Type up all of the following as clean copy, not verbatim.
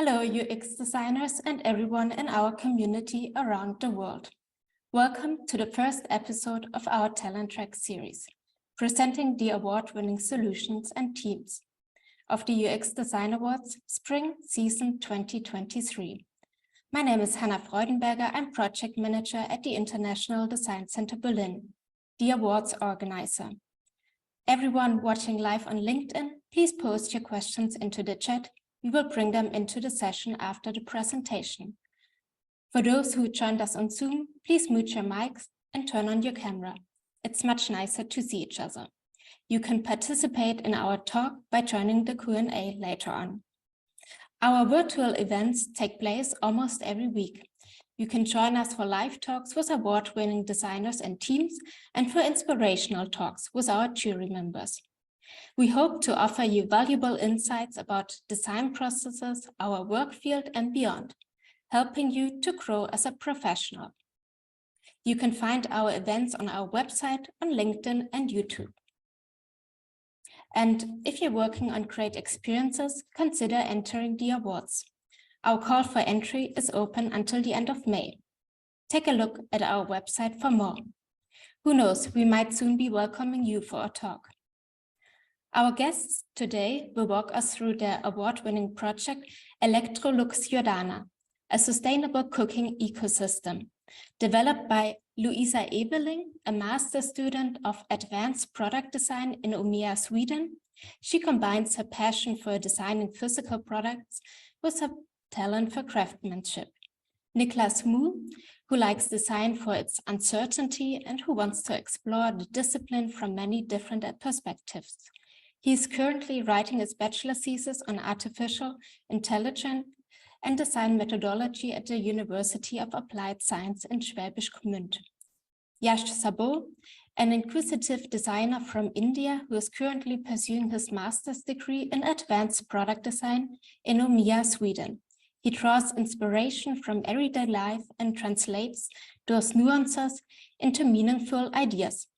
Hello, UX designers and everyone in our community around the world. Welcome to the first episode of our Talent Track series, presenting the award-winning solutions and teams of the UX Design Awards Spring Season 2023. My name is Hannah Freudenberger. I'm Project Manager at the International Design Center Berlin, the awards organizer. Everyone watching live on LinkedIn, please post your questions into the chat. We will bring them into the session after the presentation. For those who joined us on Zoom, please mute your mics and turn on your camera. It's much nicer to see each other. You can participate in our talk by joining the Q&A later on. Our virtual events take place almost every week. You can join us for live talks with award-winning designers and teams and for inspirational talks with our jury members. We hope to offer you valuable insights about design processes, our work field and beyond, helping you to grow as a professional. You can find our events on our website, on LinkedIn and YouTube. And if you're working on great experiences, consider entering the awards. Our call for entry is open until the end of May. Take a look at our website for more. Who knows, we might soon be welcoming you for a talk. Our guests today will walk us through their award-winning project, Electrolux Jodana, a sustainable cooking ecosystem, developed by Luisa Ebeling, a master student of advanced product design in Umeå, Sweden. She combines her passion for designing physical products with her talent for craftsmanship. Niklas, who likes design for its uncertainty and who wants to explore the discipline from many different perspectives. He is currently writing his bachelor thesis on artificial intelligence and design methodology at the University of Applied Science in Schwäbisch Gmünd. Yash, Saboo, an inquisitive designer from India who is currently pursuing his master's degree in advanced product design in Umeå, Sweden. He draws inspiration from everyday life and translates those nuances into meaningful ideas.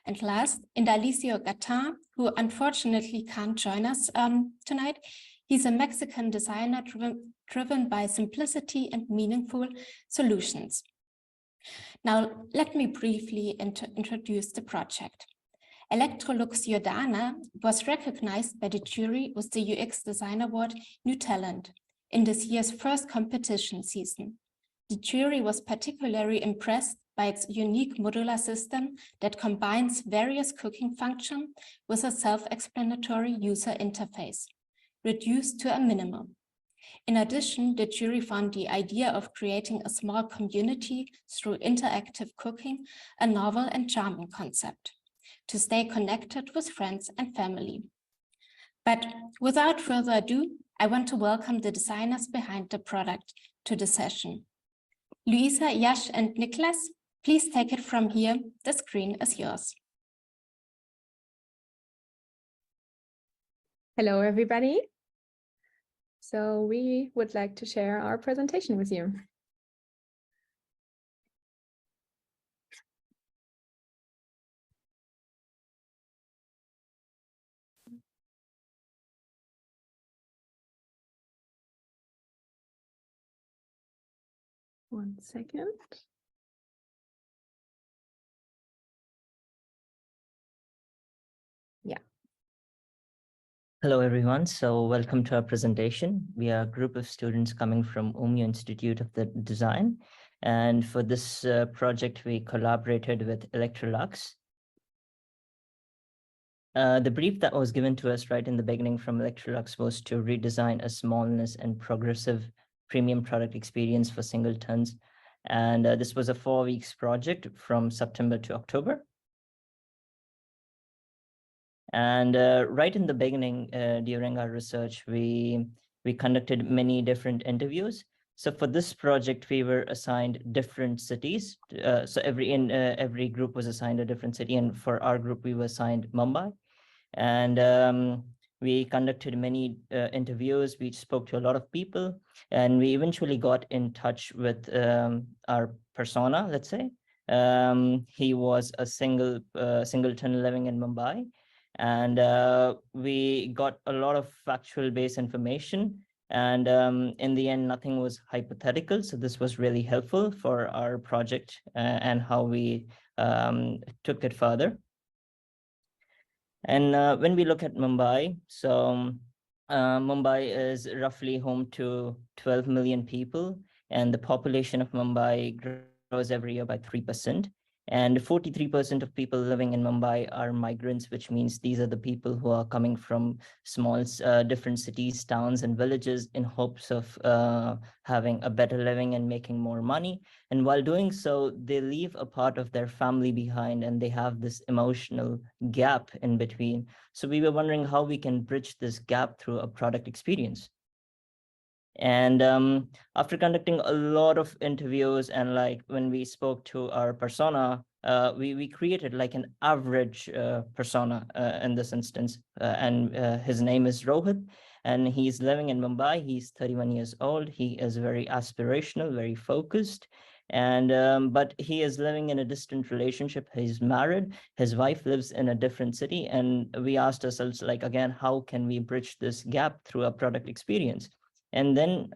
And last, Indalecio Gaytan, who unfortunately can't join us tonight. He's a Mexican designer driven by simplicity and meaningful solutions. Now, let me briefly introduce the project. Electrolux Jodana was recognized by the jury with the UX Design Award New Talent in this year's first competition season. The jury was particularly impressed by its unique modular system that combines various cooking functions with a self-explanatory user interface, reduced to a minimum. In addition, the jury found the idea of creating a small community through interactive cooking a novel and charming concept, to stay connected with friends and family. But without further ado, I want to welcome the designers behind the product to the session. Luisa, Yash, and Niklas, please take it from here. The screen is yours. Hello, everybody. So we would like to share our presentation with you. One second. Yeah. Hello, everyone. So welcome to our presentation. We are a group of students coming from Umeå Institute of the Design. And for this project, we collaborated with Electrolux. The brief that was given to us right in the beginning from Electrolux was to redesign a smallness and progressive premium product experience for singletons. And this was a 4 weeks project from September to October. And right in the beginning, during our research, we conducted many different interviews. So for this project, we were assigned different cities. So every group was assigned a different city. And for our group, we were assigned Mumbai. And we conducted many interviews. We spoke to a lot of people. And we eventually got in touch with our persona, let's say. He was a singleton living in Mumbai. And we got a lot of factual based information And in the end, nothing was hypothetical. So this was really helpful for our project and how we took it further. And when we look at Mumbai, so Mumbai is roughly home to 12 million people, and the population of Mumbai grows every year by 3%. And 43% of people living in Mumbai are migrants, which means these are the people who are coming from small, different cities, towns, and villages in hopes of having a better living and making more money. And while doing so, they leave a part of their family behind, and they have this emotional gap in between. So we were wondering how we can bridge this gap through a product experience. And after conducting a lot of interviews, and like when we spoke to our persona, we created like an average persona in this instance. And his name is Rohit, and he's living in Mumbai. He's 31 years old. He is very aspirational, very focused. And but he is living in a distant relationship. He's married. His wife lives in a different city. And we asked ourselves, like, again, how can we bridge this gap through a product experience? And then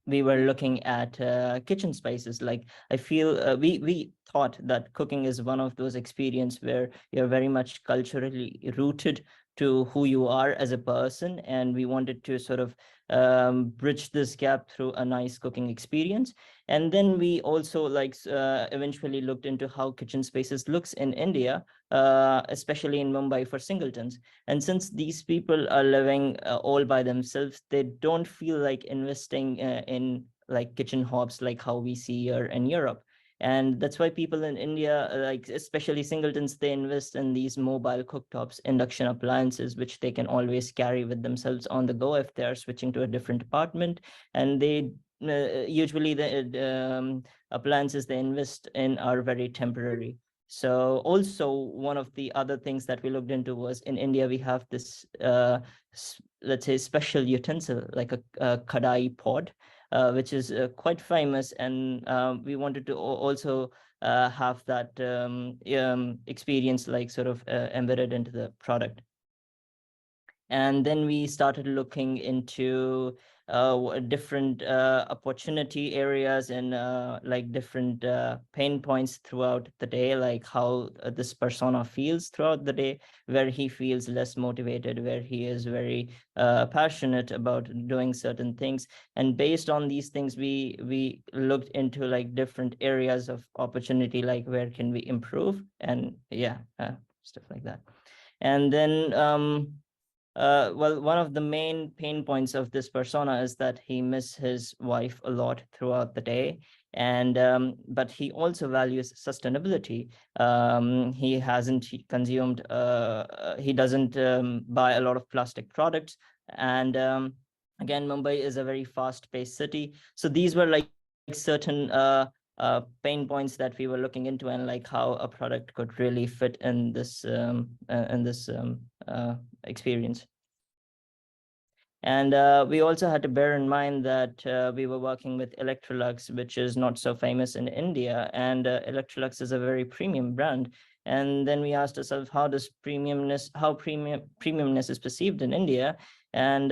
we were looking at kitchen spaces. Like, I feel we thought that cooking is one of those experiences where you're very much culturally rooted to who you are as a person, and we wanted to sort of bridge this gap through a nice cooking experience. And then we also eventually looked into how kitchen spaces looks in India, especially in Mumbai for singletons. And since these people are living all by themselves, they don't feel like investing in like kitchen hobs like how we see here in Europe. And that's why people in India, like especially singletons, they invest in these mobile cooktops, induction appliances, which they can always carry with themselves on the go if they are switching to a different apartment. And they usually the appliances they invest in are very temporary. So also one of the other things that we looked into was in India, we have this, let's say, special utensil, like a kadai pot, which is quite famous. And we wanted to also have that experience like sort of embedded into the product. And then we started looking into different opportunity areas and like different pain points throughout the day, like how this persona feels throughout the day, where he feels less motivated, where he is very passionate about doing certain things. And based on these things, we looked into like different areas of opportunity, like where can we improve, and yeah, stuff like that. And then well, one of the main pain points of this persona is that he misses his wife a lot throughout the day. And but he also values sustainability. He hasn't consumed, he doesn't buy a lot of plastic products. And again, Mumbai is a very fast-paced city. So these were like certain pain points that we were looking into, and like how a product could really fit in this experience. And we also had to bear in mind that we were working with Electrolux, which is not so famous in India, and Electrolux is a very premium brand. And then we asked ourselves, how does premiumness is perceived in India, and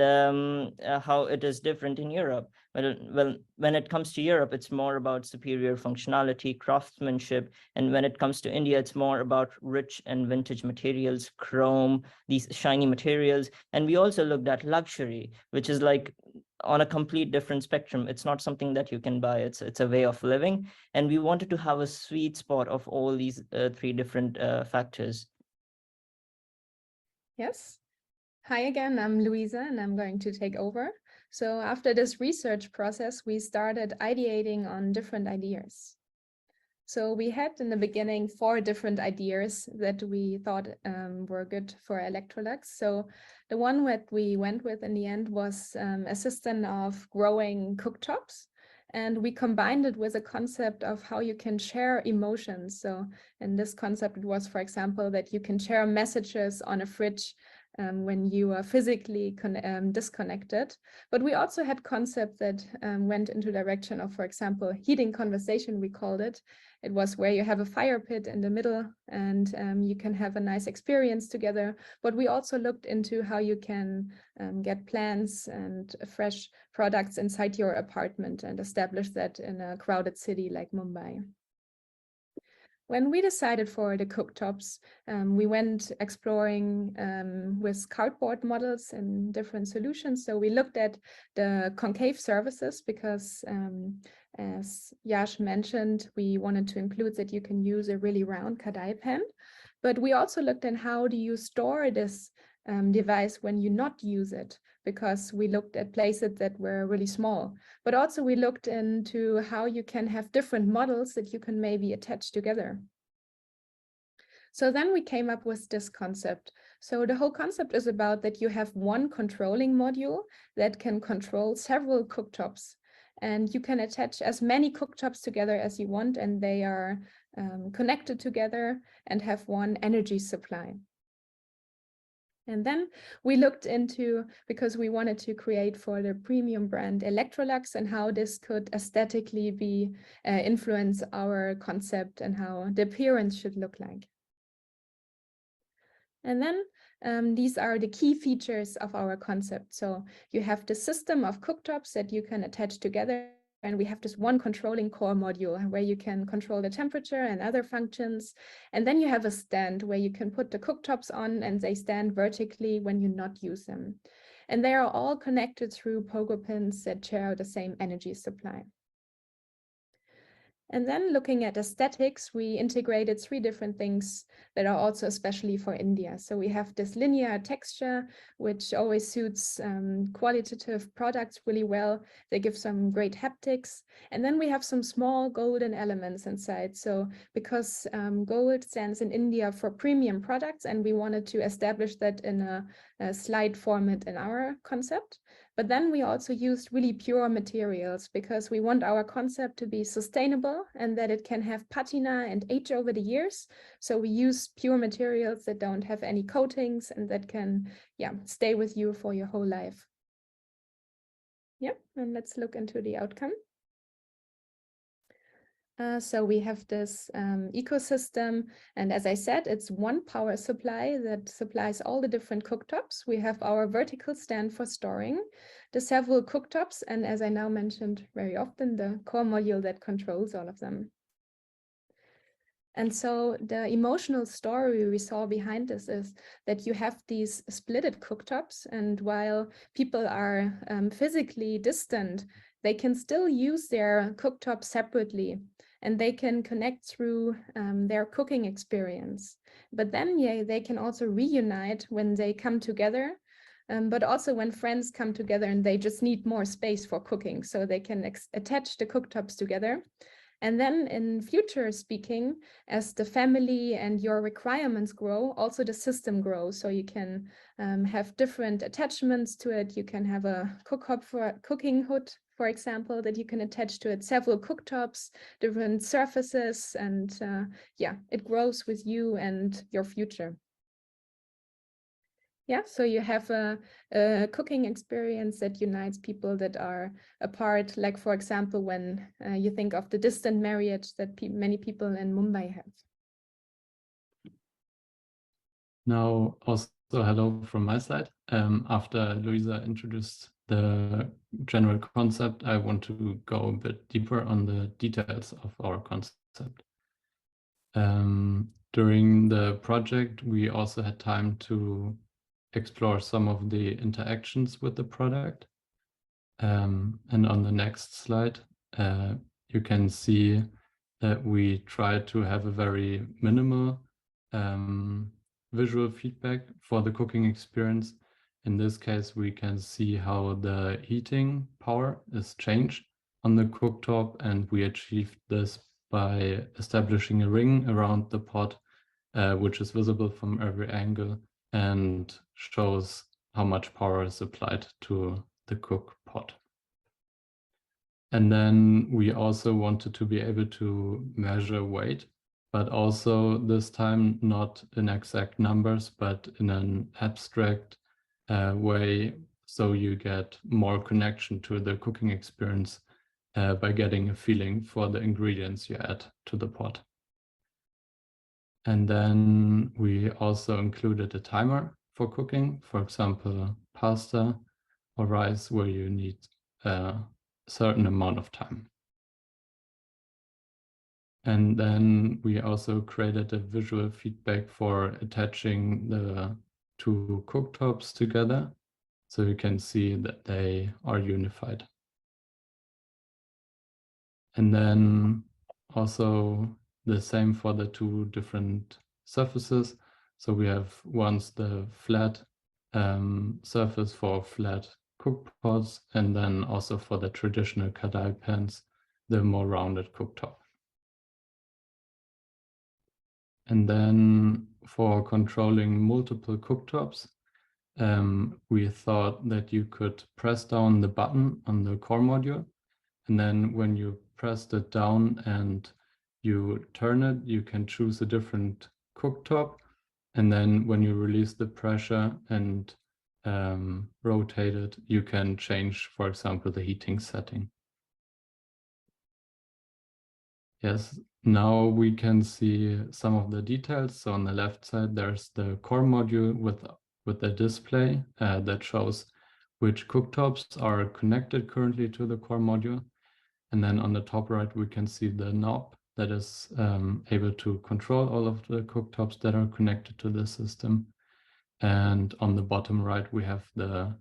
how it is different in Europe. Well, when it comes to Europe, it's more about superior functionality, craftsmanship. And when it comes to India, it's more about rich and vintage materials, chrome, these shiny materials. And we also looked at luxury, which is like on a complete different spectrum. It's not something that you can buy. It's a way of living. And we wanted to have a sweet spot of all these three different factors. Yes. Hi again, I'm Luisa, and I'm going to take over. So after this research process, we started ideating on different ideas. So we had in the beginning 4 different ideas that we thought were good for Electrolux. So the one that we went with in the end was a system of growing cooktops. And we combined it with a concept of how you can share emotions. So in this concept, it was, for example, that you can share messages on a fridge when you are physically disconnected. But we also had concepts that went into direction of, for example, heating conversation, we called it. it was where you have a fire pit in the middle and you can have a nice experience together. But we also looked into how you can get plants and fresh products inside your apartment and establish that in a crowded city like Mumbai. When we decided for the cooktops, we went exploring with cardboard models and different solutions. So we looked at the concave surfaces because, as Yash mentioned, we wanted to include that you can use a really round kadai pan. But we also looked at how do you store this device when you not use it, because we looked at places that were really small. But also we looked into how you can have different models that you can maybe attach together. So then we came up with this concept. So the whole concept is about that you have one controlling module that can control several cooktops. And you can attach as many cooktops together as you want, and they are connected together and have one energy supply. And then we looked into, because we wanted to create for the premium brand Electrolux, and how this could aesthetically be influence our concept and how the appearance should look like. And then these are the key features of our concept. So you have the system of cooktops that you can attach together. And we have this one controlling core module where you can control the temperature and other functions. And then you have a stand where you can put the cooktops on and they stand vertically when you not use them. And they are all connected through pogo pins that share the same energy supply. And then looking at aesthetics, we integrated 3 different things that are also especially for India. So we have this linear texture, which always suits qualitative products really well. They give some great haptics. And then we have some small golden elements inside. So because gold stands in India for premium products, and we wanted to establish that in a slide format in our concept. But then we also used really pure materials because we want our concept to be sustainable and that it can have patina and age over the years. So we use pure materials that don't have any coatings and that can, stay with you for your whole life. And let's look into the outcome. So we have this ecosystem, and as I said, it's one power supply that supplies all the different cooktops. We have our vertical stand for storing the several cooktops, and as I now mentioned very often, the core module that controls all of them. And so the emotional story we saw behind this is that you have these splitted cooktops, and while people are physically distant, they can still use their cooktop separately, and they can connect through their cooking experience. But then they can also reunite when they come together, but also when friends come together and they just need more space for cooking, so they can attach the cooktops together. And then in future speaking, as the family and your requirements grow, also the system grows. So you can have different attachments to it. You can have a cooking hood, for example, that you can attach to it, several cooktops, different surfaces, and it grows with you and your future. So you have a cooking experience that unites people that are apart, like, for example, when you think of the distant marriage that many people in Mumbai have. Now, also hello from my side. After Luisa introduced the general concept, I want to go a bit deeper on the details of our concept. During the project, we also had time to explore some of the interactions with the product. And on the next slide, you can see that we try to have a very minimal visual feedback for the cooking experience. In this case, we can see how the heating power is changed on the cooktop, and we achieved this by establishing a ring around the pot, which is visible from every angle and shows how much power is applied to the cook pot. And then we also wanted to be able to measure weight, but also this time not in exact numbers, but in an abstract way, so you get more connection to the cooking experience by getting a feeling for the ingredients you add to the pot. And then we also included a timer for cooking, for example, pasta or rice, where you need a certain amount of time. And then we also created a visual feedback for attaching the two cooktops together, so you can see that they are unified. And then also the same for the two different surfaces. So we have once the flat surface for flat cook pots, and then also for the traditional kadai pans, the more rounded cooktop. And then for controlling multiple cooktops, we thought that you could press down the button on the core module, and then when you pressed it down and you turn it, you can choose a different cooktop. And then when you release the pressure and rotate it, you can change, for example, the heating setting. Yes, now we can see some of the details. So on the left side, there's the core module with a display that shows which cooktops are connected currently to the core module. And then on the top right, we can see the knob that is able to control all of the cooktops that are connected to the system. And on the bottom right, we have the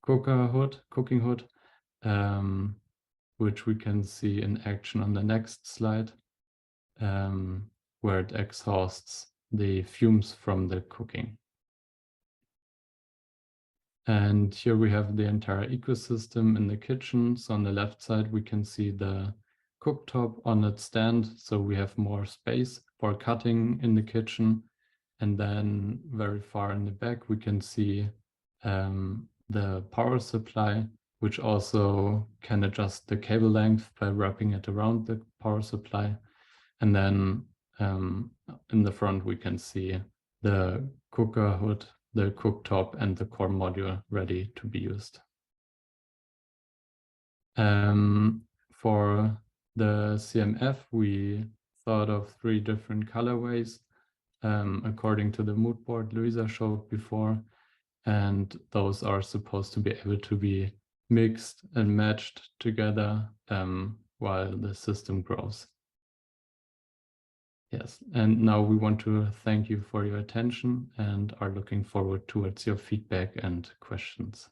cooking hood, which we can see in action on the next slide, where it exhausts the fumes from the cooking. And here we have the entire ecosystem in the kitchen. So on the left side, we can see the cooktop on its stand. So we have more space for cutting in the kitchen. And then very far in the back, we can see the power supply, which also can adjust the cable length by wrapping it around the power supply. And then in the front, we can see the cooker hood, the cooktop, and the core module ready to be used. For the CMF, we thought of 3 different colorways according to the mood board Luisa showed before. And those are supposed to be able to be mixed and matched together while the system grows. Yes, and now we want to thank you for your attention and are looking forward towards your feedback and questions.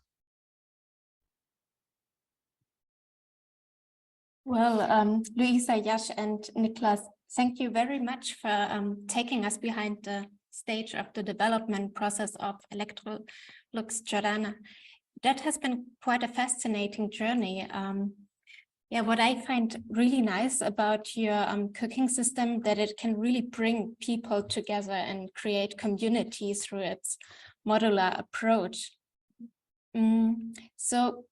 Well, Luisa, Yash, and Niklas, thank you very much for taking us behind the stage of the development process of Electrolux Jodana. That has been quite a fascinating journey. Yeah, what I find really nice about your cooking system, that it can really bring people together and create community through its modular approach. So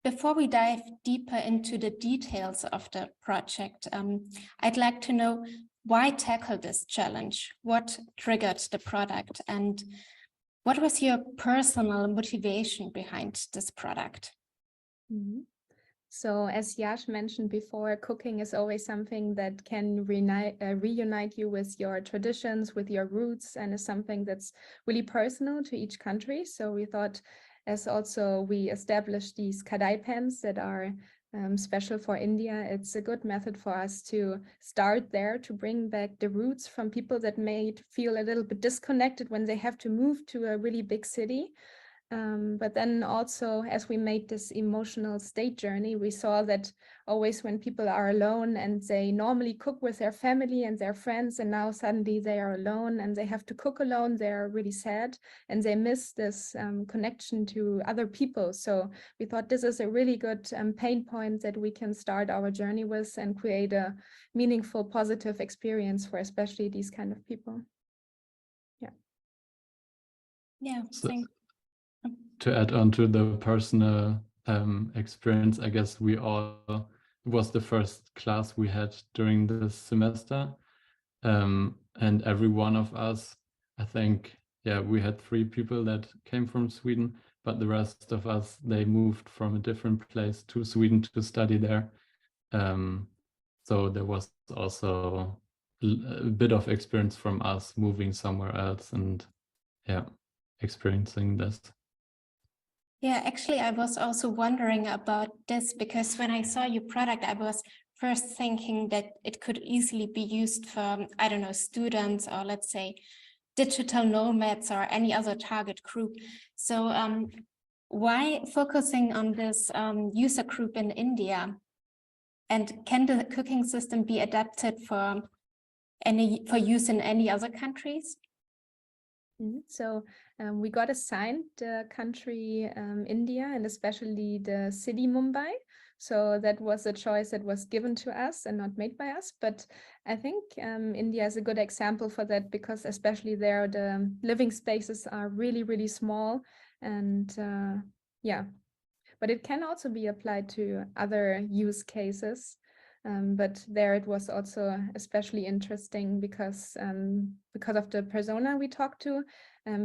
before we dive deeper into the details of the project, I'd like to know, why tackle this challenge? What triggered the product? And what was your personal motivation behind this product? Mm-hmm. So as Yash mentioned before, cooking is always something that can reunite you with your traditions, with your roots, and is something that's really personal to each country. So we thought, as also we established these kadai pans that are special for India, it's a good method for us to start there, to bring back the roots from people that may feel a little bit disconnected when they have to move to a really big city. But then also, as we made this emotional state journey, we saw that always when people are alone and they normally cook with their family and their friends, and now suddenly they are alone and they have to cook alone, they're really sad and they miss this connection to other people. So we thought this is a really good pain point that we can start our journey with and create a meaningful, positive experience for especially these kind of people. Yeah, So, thanks. to add on to the personal experience, I guess it was the first class we had during this semester. And every one of us, I think, yeah, we had 3 people that came from Sweden, but the rest of us, they moved from a different place to Sweden to study there. So there was also a bit of experience from us moving somewhere else and yeah, experiencing this. Yeah, actually, I was also wondering about this because when I saw your product, I was first thinking that it could easily be used for, I don't know, students or let's say digital nomads or any other target group. So why focusing on this user group in India? And can the cooking system be adapted for use in any other countries? So we got assigned the country India and especially the city Mumbai. So that was a choice that was given to us and not made by us. But I think India is a good example for that because especially there the living spaces are really, really small. And yeah, but it can also be applied to other use cases. But there it was also especially interesting because of the persona we talked to.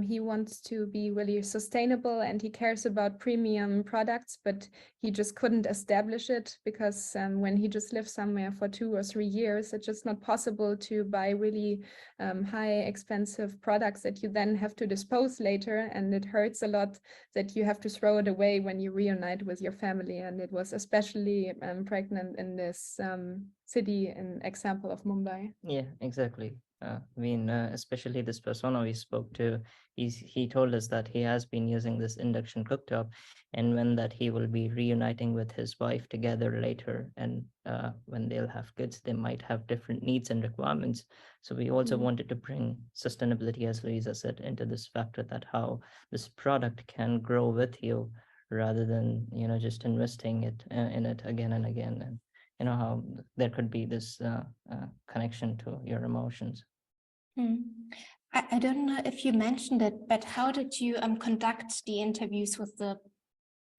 He wants to be really sustainable and he cares about premium products, but he just couldn't establish it because when he just lives somewhere for 2 or 3 years, it's just not possible to buy really high expensive products that you then have to dispose later. And it hurts a lot that you have to throw it away when you reunite with your family. And it was especially pregnant in this city, an example of Mumbai. Yeah, exactly. I mean, especially this persona we spoke to, he told us that he has been using this induction cooktop, and when that he will be reuniting with his wife together later, and when they'll have kids, they might have different needs and requirements. So we also wanted to bring sustainability, as Luisa said, into this factor that how this product can grow with you rather than just investing it in it again and again, and how there could be this connection to your emotions. I don't know if you mentioned it, but how did you conduct the interviews with the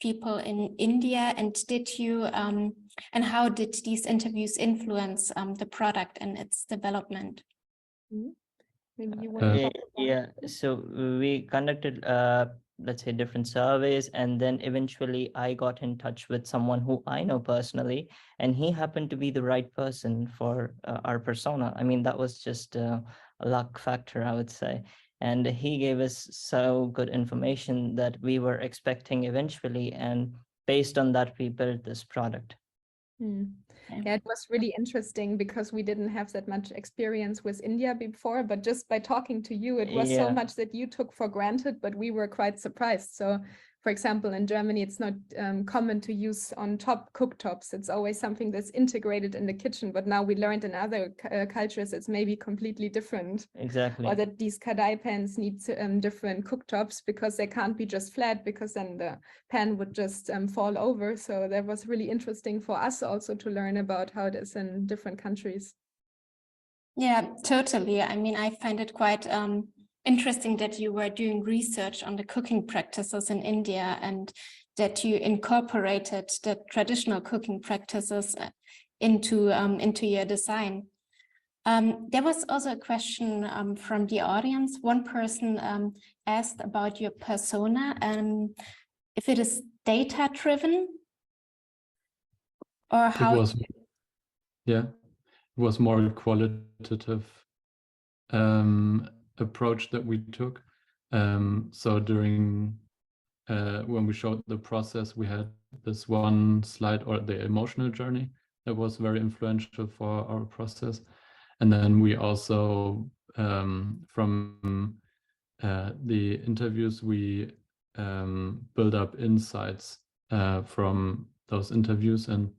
people in India, and did you and how did these interviews influence the product and its development? Maybe you want to Yeah, so we conducted let's say different surveys, and then eventually I got in touch with someone who I know personally, and he happened to be the right person for our persona. I mean, that was just a luck factor, I would say. And he gave us so good information that we were expecting eventually, and based on that we built this product. Yeah, it was really interesting because we didn't have that much experience with India before, but just by talking to you, it was so much that you took for granted, but we were quite surprised. So, for example, in Germany, it's not common to use on top cooktops. It's always something that's integrated in the kitchen, but now we learned in other cultures, it's maybe completely different. Exactly. Or that these kadai pans need different cooktops because they can't be just flat, because then the pan would just fall over. So that was really interesting for us also to learn about how it is in different countries. Yeah, totally. I mean, I find it quite interesting that you were doing research on the cooking practices in India and that you incorporated the traditional cooking practices into your design. There was also a question from the audience. One person asked about your persona, if it is data-driven or how. It was more qualitative approach that we took. So during when we showed the process, we had this one slide, or the emotional journey, that was very influential for our process. And then we also, from the interviews, we build up insights from those interviews and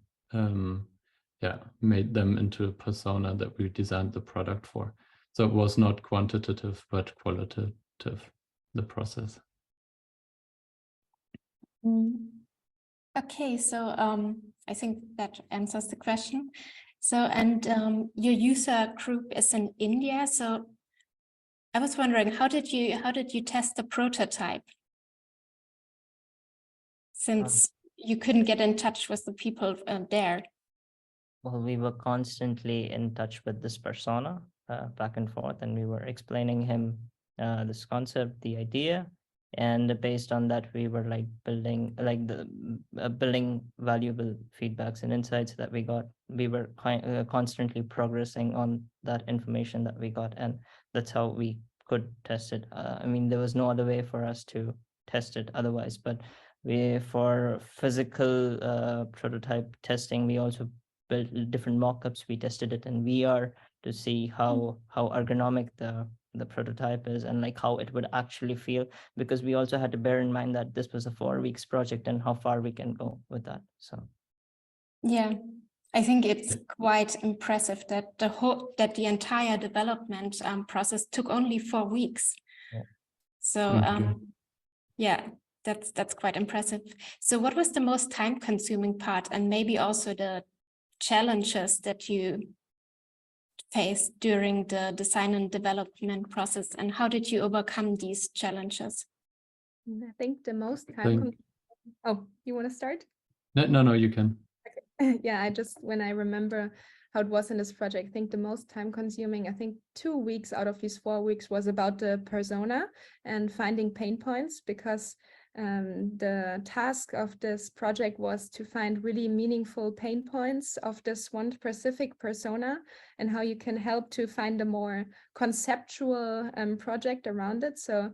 made them into a persona that we designed the product for. So it was not quantitative, but qualitative, the process. Okay, so I think that answers the question. So, and your user group is in India. So I was wondering, how did you test the prototype? Since you couldn't get in touch with the people there. Well, we were constantly in touch with this persona back and forth, and we were explaining him this concept, the idea, And based on that, we were like building valuable feedbacks and insights that we got. We were constantly progressing on that information that we got, and that's how we could test it. I mean, there was no other way for us to test it otherwise. But for physical prototype testing, we also built different mock-ups. We tested it in VR to see how ergonomic the prototype is and like how it would actually feel, because we also had to bear in mind that this was a 4 weeks project and how far we can go with that. So yeah, I think it's quite impressive that the entire development process took only 4 weeks. Yeah. So yeah, that's quite impressive. So what was the most time-consuming part, and maybe also the challenges that you faced during the design and development process, and how did you overcome these challenges? I think the most time. Oh, you want to start? No, you can. Okay. Yeah, when I remember how it was in this project, I think the most time consuming, I think 2 weeks out of these 4 weeks was about the persona and finding pain points, because the task of this project was to find really meaningful pain points of this one specific persona and how you can help to find a more conceptual project around it. So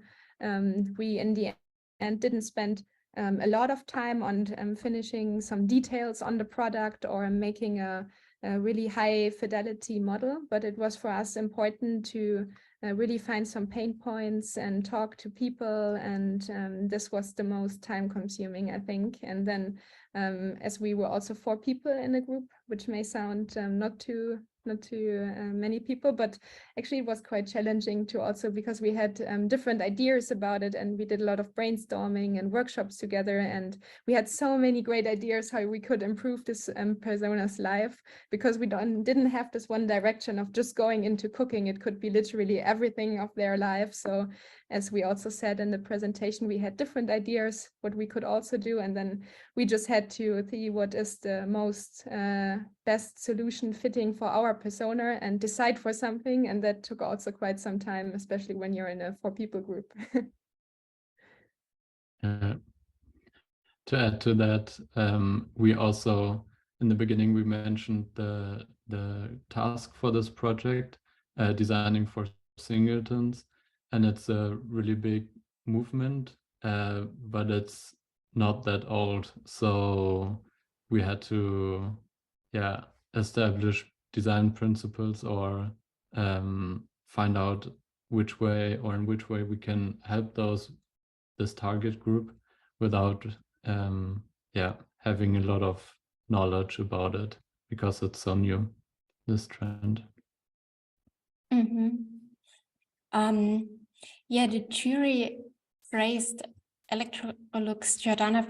we in the end didn't spend a lot of time on finishing some details on the product or making a really high fidelity model, but it was for us important to really find some pain points and talk to people, and this was the most time consuming, I think. And then as we were also 4 people in the group, which may sound not too many people, but actually it was quite challenging to also, because we had different ideas about it, and we did a lot of brainstorming and workshops together, and we had so many great ideas how we could improve this persona's life, because we didn't have this one direction of just going into cooking. It could be literally everything of their life. So as we also said in the presentation, we had different ideas what we could also do, and then we just had to see what is the most best solution fitting for our persona and decide for something. And that took also quite some time, especially when you're in a 4-people group. To add to that, we also, in the beginning, we mentioned the task for this project, designing for singletons, and it's a really big movement, but it's not that old. So we had to, establish design principles or find out in which way we can help this target group without having a lot of knowledge about it, because it's so new, this trend. Yeah, the jury praised Electrolux Jodana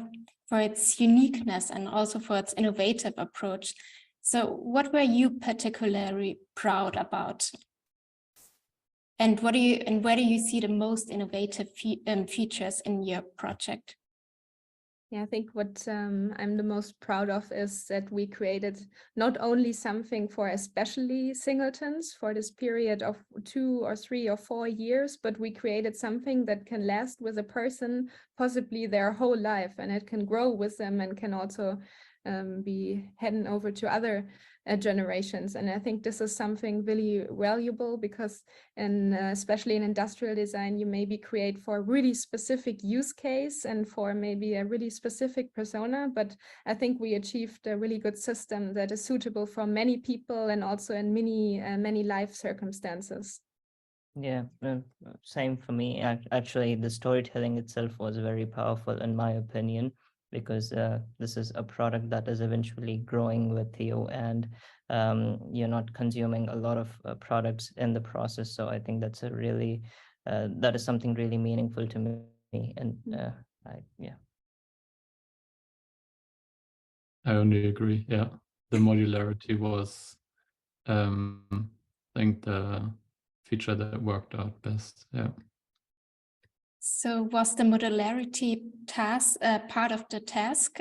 for its uniqueness and also for its innovative approach. So what were you particularly proud about? And where do you see the most innovative features in your project? Yeah, I think what I'm the most proud of is that we created not only something for especially singletons for this period of 2 or 3 or 4 years, but we created something that can last with a person possibly their whole life, and it can grow with them and can also be heading over to other generations. And I think this is something really valuable, because especially in industrial design, you maybe create for a really specific use case and for maybe a really specific persona, but I think we achieved a really good system that is suitable for many people and also in many life circumstances. Yeah, same for me. Actually, the storytelling itself was very powerful in my opinion, because this is a product that is eventually growing with you, and you're not consuming a lot of products in the process. So I think that's a really that is something really meaningful to me, and I only agree. Yeah, the modularity was I think the feature that worked out best. Yeah. So was the modularity task part of the task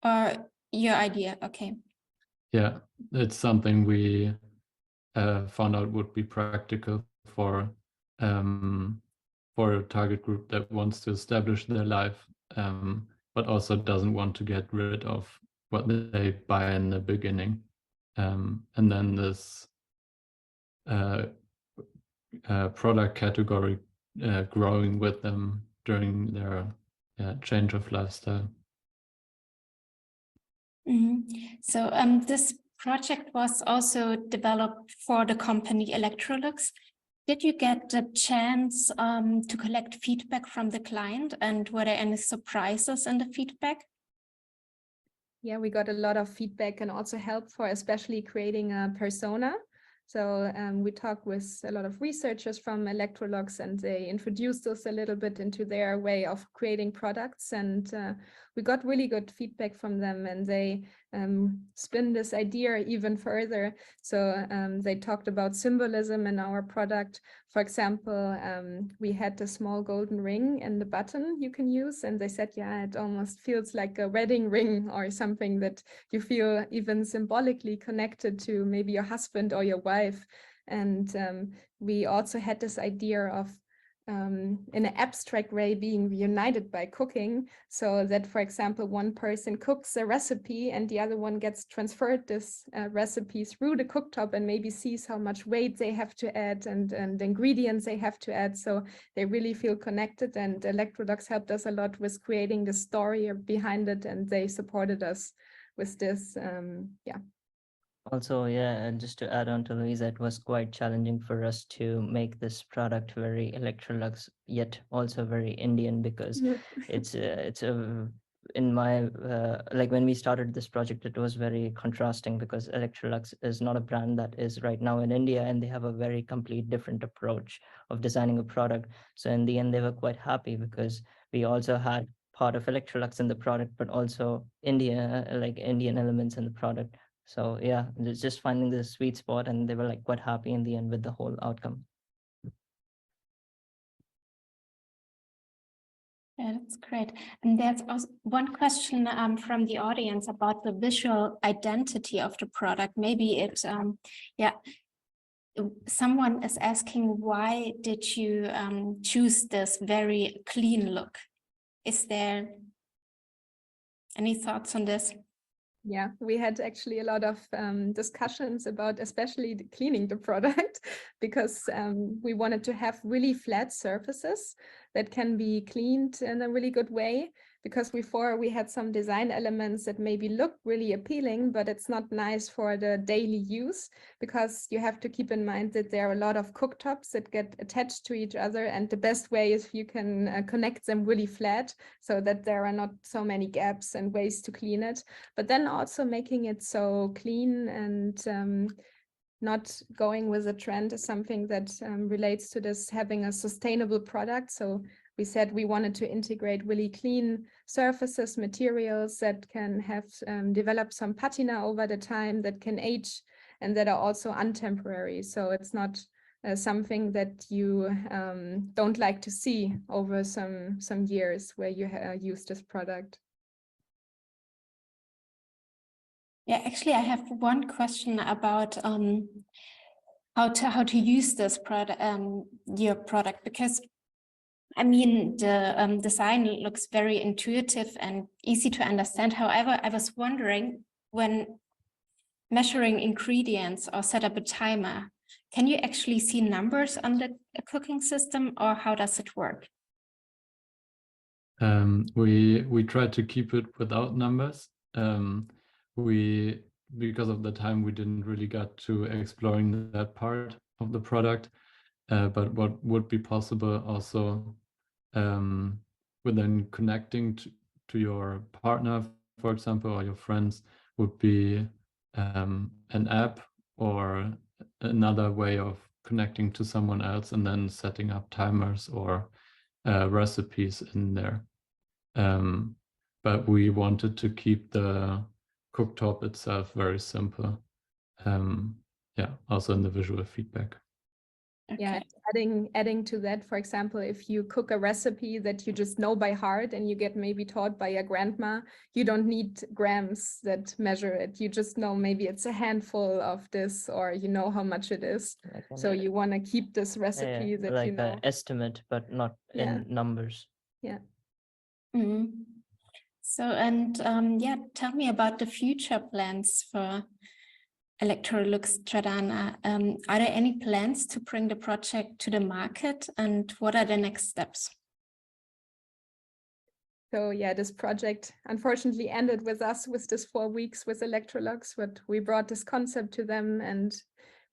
or your idea? Okay. Yeah, it's something we found out would be practical for for a target group that wants to establish their life, but also doesn't want to get rid of what they buy in the beginning. And then this product category growing with them during their change of lifestyle. So this project was also developed for the company Electrolux. Did you get the chance to collect feedback from the client, and were there any surprises in the feedback? Yeah, we got a lot of feedback and also help for especially creating a persona. So we talked with a lot of researchers from Electrolux, and they introduced us a little bit into their way of creating products. And we got really good feedback from them, and they spin this idea even further. So they talked about symbolism in our product. For example, we had the small golden ring in the button you can use, and they said, yeah, it almost feels like a wedding ring or something that you feel even symbolically connected to maybe your husband or your wife. And we also had this idea of in an abstract way being reunited by cooking, so that, for example, one person cooks a recipe and the other one gets transferred this recipe through the cooktop and maybe sees how much weight they have to add and the ingredients they have to add, so they really feel connected. And Electrolux helped us a lot with creating the story behind it, and they supported us with this. Also, yeah, and just to add on to Luisa, it was quite challenging for us to make this product very Electrolux, yet also very Indian, because it's a in my like when we started this project, it was very contrasting, because Electrolux is not a brand that is right now in India, and they have a very complete different approach of designing a product. So in the end, they were quite happy because we also had part of Electrolux in the product, but also India, like Indian elements in the product. So yeah, it's just finding the sweet spot, and they were like quite happy in the end with the whole outcome. Yeah, that's great. And there's also one question from the audience about the visual identity of the product. Maybe it, someone is asking, why did you choose this very clean look? Is there any thoughts on this? Yeah, we had actually a lot of discussions about especially cleaning the product, because we wanted to have really flat surfaces that can be cleaned in a really good way. Because before we had some design elements that maybe look really appealing, but it's not nice for the daily use, because you have to keep in mind that there are a lot of cooktops that get attached to each other, and the best way is if you can connect them really flat so that there are not so many gaps and ways to clean it. But then also making it so clean and not going with a trend is something that relates to this having a sustainable product. So we said we wanted to integrate really clean surfaces, materials that can have developed some patina over the time, that can age, and that are also untemporary. So it's not something that you don't like to see over some years where you use this product. Yeah, actually, I have one question about how to use this product, your product, because I mean, the design looks very intuitive and easy to understand. However, I was wondering, when measuring ingredients or set up a timer, can you actually see numbers on the cooking system, or how does it work? We try to keep it without numbers. Because of the time, we didn't really get to exploring that part of the product. But what would be possible also within connecting to your partner, for example, or your friends, would be an app or another way of connecting to someone else and then setting up timers or recipes in there. But we wanted to keep the cooktop itself very simple. Yeah, also in the visual feedback. Yeah, Okay. adding to that, for example, if you cook a recipe that you just know by heart and you get maybe taught by your grandma, you don't need grams that measure it. You just know maybe it's a handful of this, or you know how much it is. Like So you want to keep this recipe that like you know. an estimate, but not Yeah. in numbers. Yeah. Mhm. So, and yeah, tell me about the future plans for Electrolux Jodana. Are there any plans to bring the project to the market, and what are the next steps? So yeah, this project unfortunately ended with us with this 4 weeks with Electrolux, but we brought this concept to them, and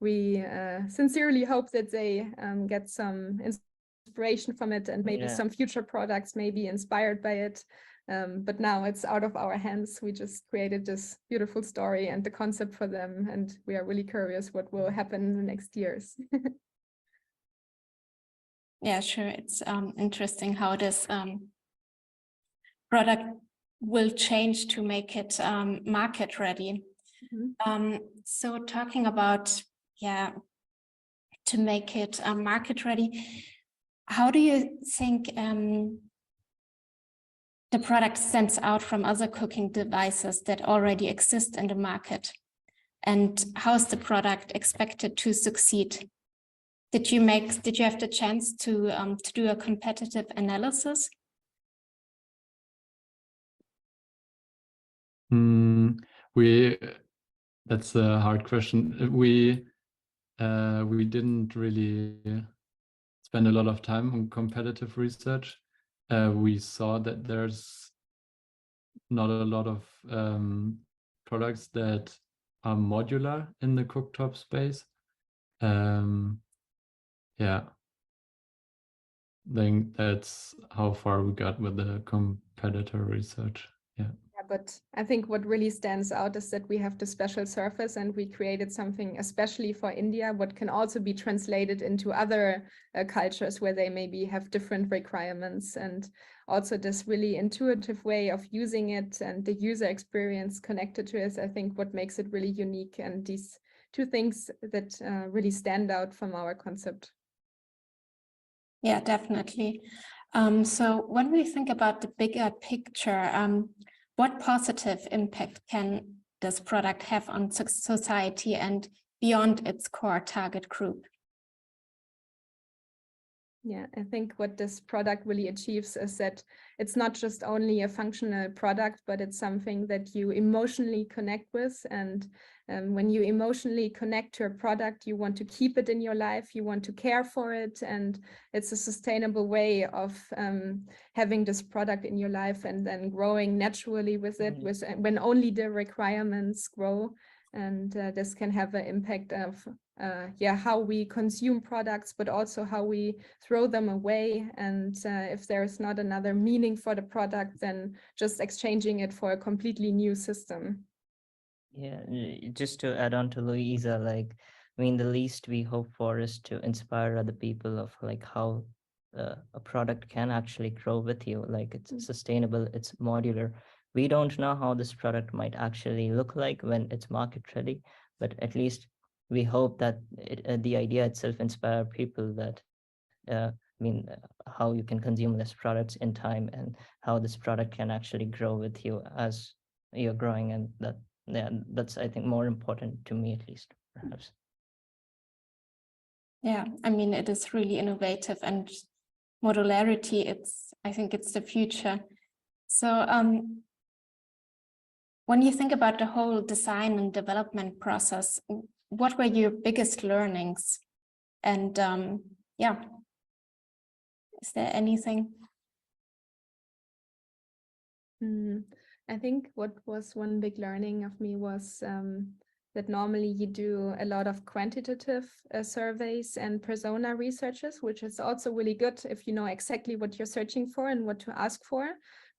we sincerely hope that they get some inspiration from it, and maybe some future products may be inspired by it. But now it's out of our hands. We just created this beautiful story and the concept for them, and we are really curious what will happen in the next years. Yeah, sure. It's interesting how this product will change to make it market ready. Mhm. So talking about, yeah, to make it market ready, how do you think the product stands out from other cooking devices that already exist in the market? And how is the product expected to succeed? Did you have the chance to do a competitive analysis? That's a hard question. We didn't really spend a lot of time on competitive research. We saw that there's not a lot of products that are modular in the cooktop space. Yeah, I think that's how far we got with the competitor research. Yeah. But I think what really stands out is that we have the special surface, and we created something especially for India, what can also be translated into other cultures where they maybe have different requirements. And also this really intuitive way of using it and the user experience connected to it, I think what makes it really unique. And these two things that really stand out from our concept. Yeah, definitely. So when we think about the bigger picture, what positive impact can this product have on society and beyond its core target group? Yeah, I think what this product really achieves is that it's not just only a functional product, but it's something that you emotionally connect with. And when you emotionally connect to a product, you want to keep it in your life, you want to care for it. And it's a sustainable way of having this product in your life and then growing naturally with it, when only the requirements grow. And this can have an impact of how we consume products, but also how we throw them away. And if there is not another meaning for the product, then just exchanging it for a completely new system. Yeah, just to add on to Luisa, like, I mean, the least we hope for is to inspire other people of like how a product can actually grow with you. Like, it's sustainable, it's modular. We don't know how this product might actually look like when it's market ready, but at least we hope that the idea itself inspire people that, how you can consume this products in time and how this product can actually grow with you as you're growing. And that's, I think, more important to me, at least, perhaps. Yeah, I mean, it is really innovative, and modularity, I think it's the future. So when you think about the whole design and development process, what were your biggest learnings? And yeah, is there anything? I think what was one big learning of me was that normally you do a lot of quantitative surveys and persona researches, which is also really good if you know exactly what you're searching for and what to ask for.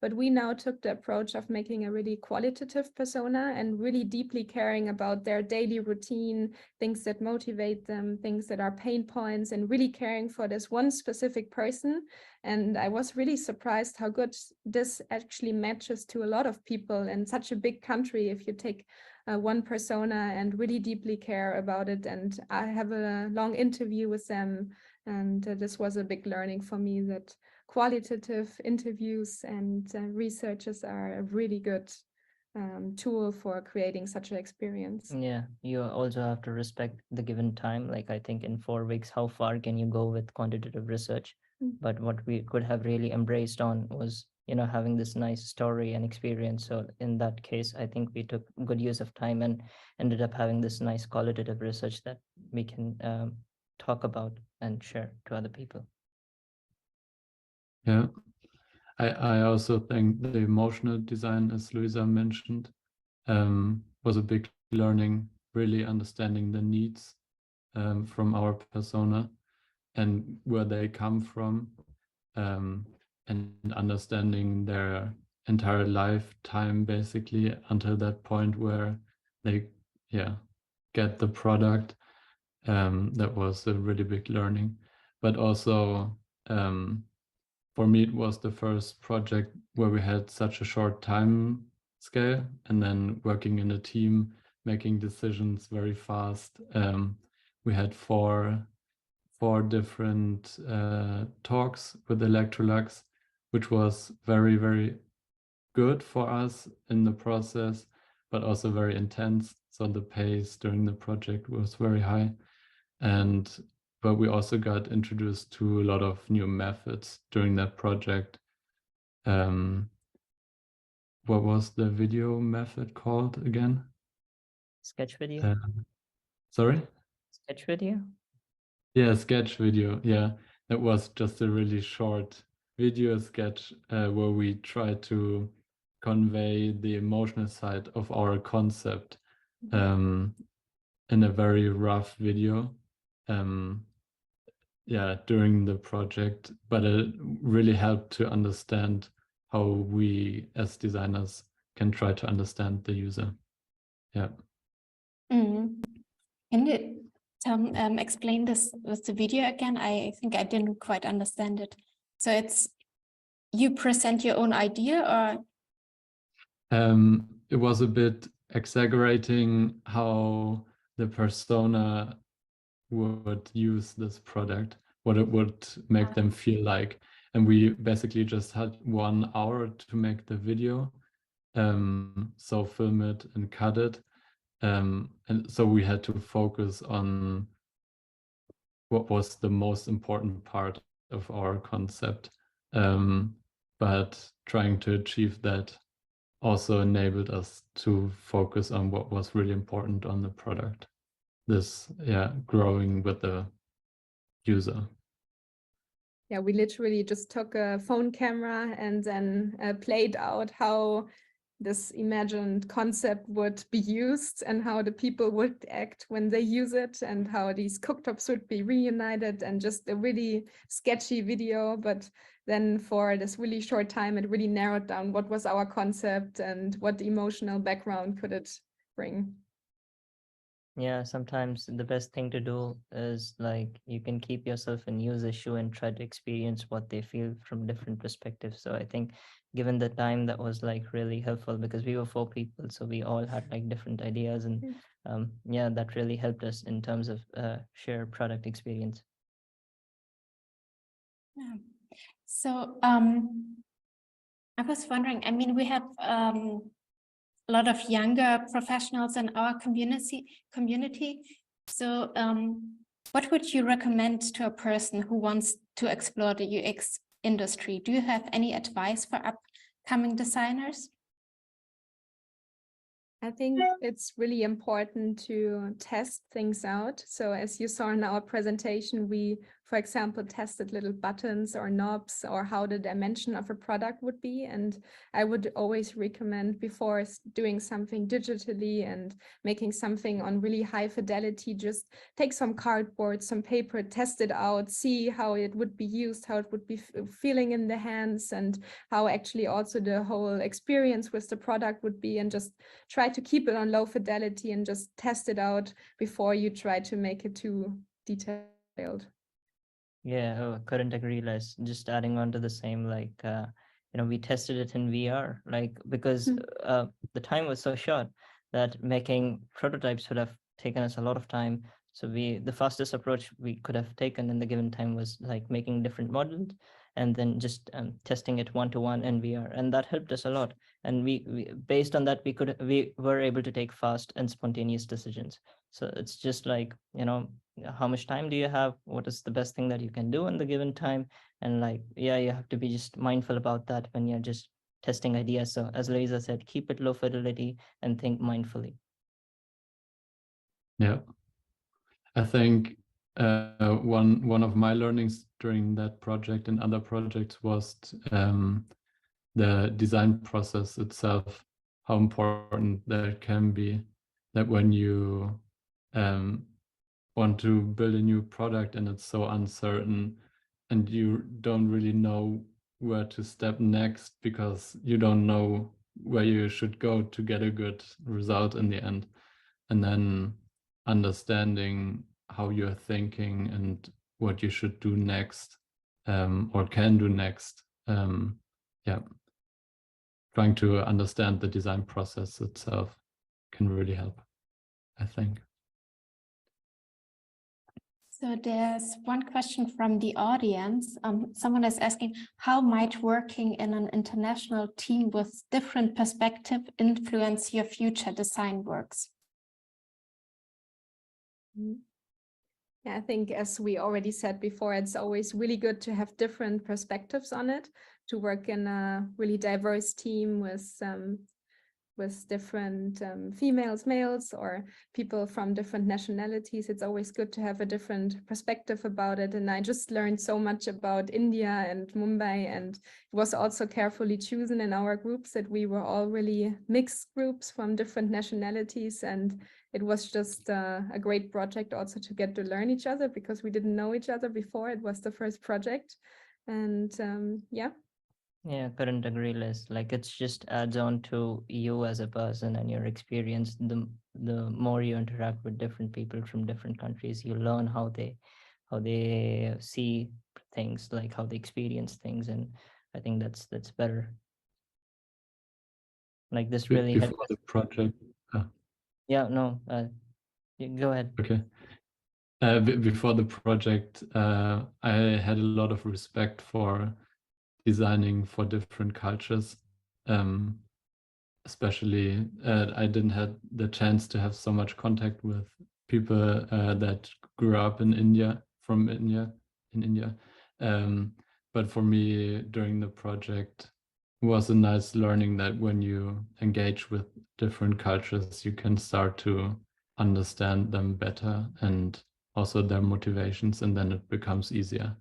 But we now took the approach of making a really qualitative persona and really deeply caring about their daily routine, things that motivate them, things that are pain points, and really caring for this one specific person. And I was really surprised how good this actually matches to a lot of people in such a big country. If you take one persona and really deeply care about it. And I have a long interview with them. And this was a big learning for me, that qualitative interviews and researches are a really good tool for creating such an experience. Yeah, you also have to respect the given time. Like, I think in 4 weeks, how far can you go with quantitative research? But what we could have really embraced on was, having this nice story and experience. So in that case, I think we took good use of time and ended up having this nice qualitative research that we can talk about and share to other people. Yeah, I also think the emotional design, as Luisa mentioned, was a big learning, really understanding the needs from our persona and where they come from, and understanding their entire lifetime basically until that point where they get the product. That was a really big learning. But also for me, it was the first project where we had such a short time scale, and then working in a team, making decisions very fast. We had four different talks with Electrolux, which was very, very good for us in the process, but also very intense. So the pace during the project was very high. But we also got introduced to a lot of new methods during that project. What was the video method called again? Sketch video? Sorry? Sketch video? Yeah, sketch video. Yeah, that was just a really short video sketch where we try to convey the emotional side of our concept in a very rough video. During the project, but it really helped to understand how we as designers can try to understand the user. Yeah. Can you explain this with the video again? I think I didn't quite understand it. So it's, you present your own idea, or? It was a bit exaggerating how the persona would use this product, what it would make them feel like. And we basically just had 1 hour to make the video. So film it and cut it. And so we had to focus on what was the most important part of our concept. But trying to achieve that also enabled us to focus on what was really important on the product. This, growing with the user. Yeah, we literally just took a phone camera and then played out how this imagined concept would be used and how the people would act when they use it and how these cooktops would be reunited, and just a really sketchy video. But then for this really short time, it really narrowed down what was our concept and what emotional background could it bring. Yeah, sometimes the best thing to do is, like, you can keep yourself in user shoe and try to experience what they feel from different perspectives. So I think given the time, that was like really helpful, because we were 4 people, so we all had like different ideas, and that really helped us in terms of shared product experience. Yeah. So I was wondering, I mean, we have a lot of younger professionals in our community. So what would you recommend to a person who wants to explore the UX industry? Do you have any advice for upcoming designers? I think it's really important to test things out. So as you saw in our presentation, we, for example, tested little buttons or knobs, or how the dimension of a product would be. And I would always recommend, before doing something digitally and making something on really high fidelity, just take some cardboard, some paper, test it out, see how it would be used, how it would be feeling in the hands, and how actually also the whole experience with the product would be, and just try to keep it on low fidelity and just test it out before you try to make it too detailed. Yeah, couldn't agree less. Just adding on to the same, like, we tested it in VR, like, because the time was so short. that making prototypes would have taken us a lot of time. So the fastest approach we could have taken in the given time was like making different models and then just testing it one-to-one in VR, and that helped us a lot. And we based on that, we were able to take fast and spontaneous decisions. So it's just like, how much time do you have? What is the best thing that you can do in the given time? And like, yeah, you have to be just mindful about that when you're just testing ideas. So as Luisa said, keep it low fidelity and think mindfully. Yeah, I think one of my learnings during that project and other projects was the design process itself, how important that can be, that when you want to build a new product and it's so uncertain and you don't really know where to step next because you don't know where you should go to get a good result in the end. And then understanding how you're thinking and what you should do next, or can do next. Yeah, trying to understand the design process itself can really help, I think. So there's one question from the audience. Someone is asking, how might working in an international team with different perspective influence your future design works? Yeah, I think, as we already said before, it's always really good to have different perspectives on it, to work in a really diverse team with different females, males, or people from different nationalities. It's always good to have a different perspective about it. And I just learned so much about India and Mumbai, and it was also carefully chosen in our groups that we were all really mixed groups from different nationalities. And it was just a great project also to get to learn each other, because we didn't know each other before. It was the first project. And yeah. Yeah, couldn't agree less. Like, it's just adds on to you as a person and your experience. The more you interact with different people from different countries, you learn how they see things, like how they experience things, and I think that's better. Like, this really Before helped. the project. Yeah, no, go ahead. Okay. Before the project, I had a lot of respect for designing for different cultures. Especially, I didn't have the chance to have so much contact with people that grew up in India, in India. But for me, during the project, it was a nice learning that when you engage with different cultures, you can start to understand them better and also their motivations, and then it becomes easier.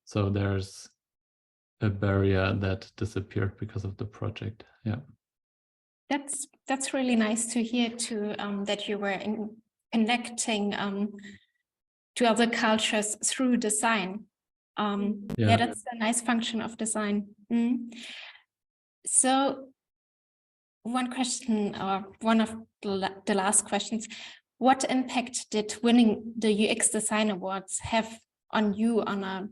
So there's a barrier that disappeared because of the project. Yeah. That's really nice to hear too, that you were connecting to other cultures through design. Yeah, that's a nice function of design. So one question, or one of the last questions, what impact did winning the UX Design Awards have on you on a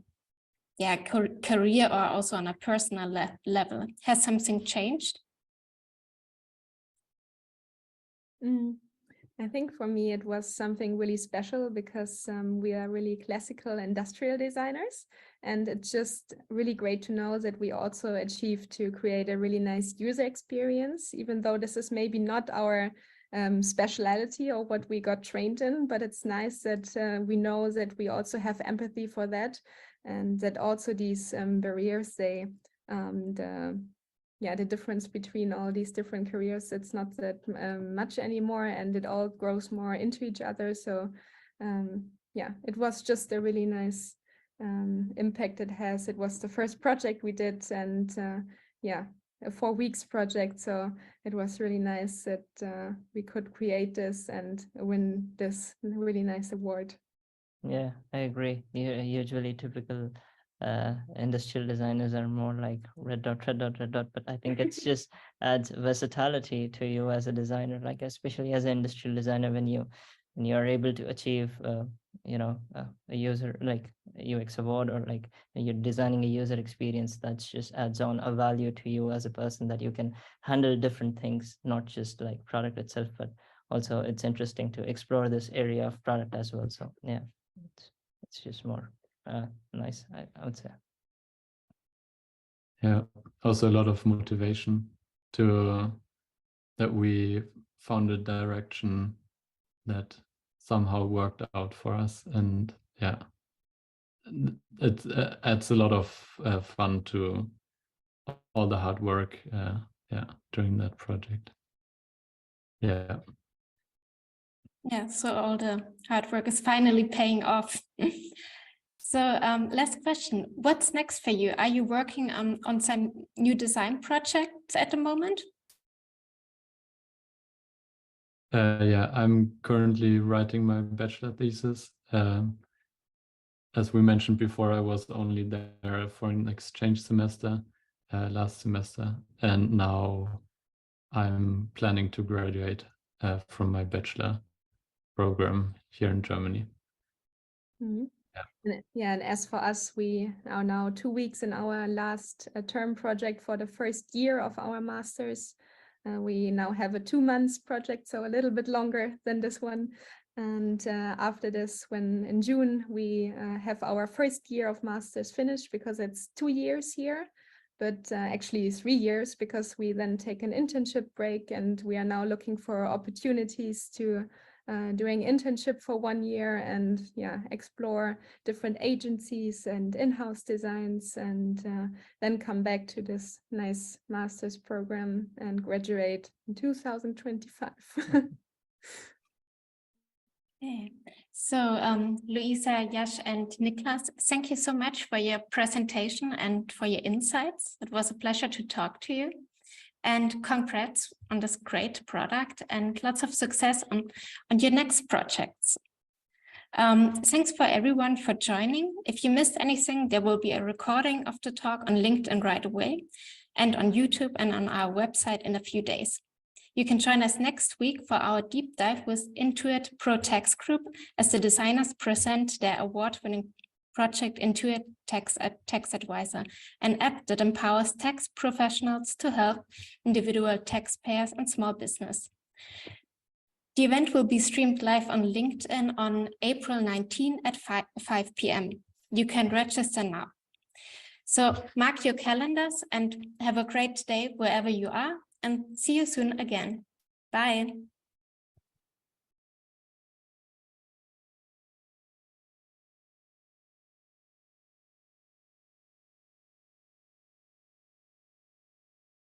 career or also on a personal level? Has something changed? I think for me it was something really special, because we are really classical industrial designers, and it's just really great to know that we also achieved to create a really nice user experience, even though this is maybe not our speciality or what we got trained in, but it's nice that we know that we also have empathy for that, and that also these barriers, the difference between all these different careers, it's not that much anymore, and it all grows more into each other. So yeah, it was just a really nice impact it has. It was the first project we did, and yeah, a 4 weeks project. So it was really nice that we could create this and win this really nice award. Yeah, I agree. Usually typical industrial designers are more like red dot, red dot, red dot, but I think it's just adds versatility to you as a designer, like especially as an industrial designer, when you when you're able to achieve, a user like UX award, or like you're designing a user experience that just adds on a value to you as a person, that you can handle different things, not just like product itself, but also it's interesting to explore this area of product as well. So yeah, it's just more nice, I would say. Yeah, also a lot of motivation to that we found a direction that somehow worked out for us, and yeah, it adds a lot of fun to all the hard work during that project. Yeah. Yeah, so all the hard work is finally paying off. So last question, what's next for you? Are you working on some new design projects at the moment? Yeah, I'm currently writing my bachelor thesis. As we mentioned before, I was only there for an exchange semester last semester, and now I'm planning to graduate from my bachelor program here in Germany. Mhm. Yeah, and as for us, we are now 2 weeks in our last term project for the first year of our masters. We now have a 2 months project, so a little bit longer than this one. And after this, when in June, we have our first year of masters finished, because it's 2 years here, but actually 3 years, because we then take an internship break, and we are now looking for opportunities to doing internship for 1 year, and explore different agencies and in-house designs, and then come back to this nice master's program and graduate in 2025. Okay. So Luisa, Yash, and Niklas, thank you so much for your presentation and for your insights. It was a pleasure to talk to you. And congrats on this great product, and lots of success on your next projects. Thanks for everyone for joining. If you missed anything, there will be a recording of the talk on LinkedIn right away, and on YouTube and on our website in a few days. You can join us next week for our deep dive with Intuit Pro Tax Group, as the designers present their award-winning project Intuit Tax Advisor, an app that empowers tax professionals to help individual taxpayers and small business. The event will be streamed live on LinkedIn on April 19 at 5 p.m. You can register now. So mark your calendars and have a great day wherever you are, and see you soon again. Bye.